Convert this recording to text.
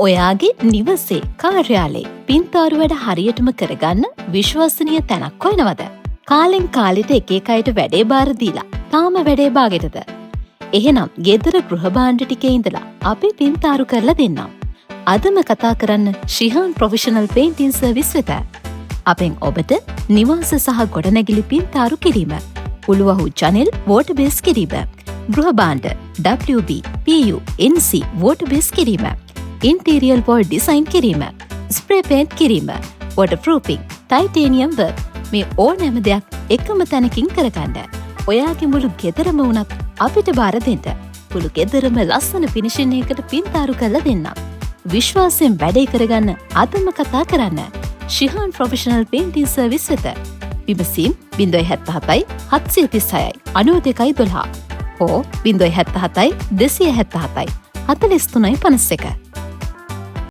ඔයාගේ නිවසේ කාර්යාලයේ පින්තාරු වැඩ හරියටම කරගන්න විශ්වසනීය තැනක් හොයනවද? කාලෙන් කාලෙට එක එක අයට වැඩේ බාර දීලා තාම වැඩේ බාගෙටද? එහෙනම් ගෙදර ගෘහ භාණ්ඩ ටිකේ ඉඳලා අපි පින්තාරු කරලා දෙන්නම්. අදම කතා කරන්න ශිහාන් ප්‍රොෆෙෂනල් පේන්ටින් සර්විස් වෙත. අපෙන් ඔබට නිවාස සහ ගොඩනැගිලි පින්තාරු කිරීම, උළුවහු ජනෙල් වෝටර් බේස් කිරීම, ගෘහ භාණ්ඩ WB, PU, NC water base කිරීම, ඉන්ටීරියර් වෝල් ඩිසයින් කිරීම, ස්ප්‍රේ පේන්ට් කිරීම, වොටර්ප්‍රූෆින්, ටයිටේනියම් වර්ක්, මේ ඕනෑම දෙයක් එකම තැනකින් කරගන්න. ඔයාගේ මුළු ගෙදරම වුණත් අපිට බාර දෙන්න. මුළු ගෙදරම ලස්සන ෆිනිෂින් එකකට පින්තාරු කරලා දෙන්නම්. විශ්වාසයෙන් වැඩේ කරගන්න අදම කතා කරන්න. ශිහාන් ප්‍රොෆෙෂනල් පේන්ටින් සර්විස් වෙත. විමසීම් 077 736 9212 හෝ 077 277 43 51.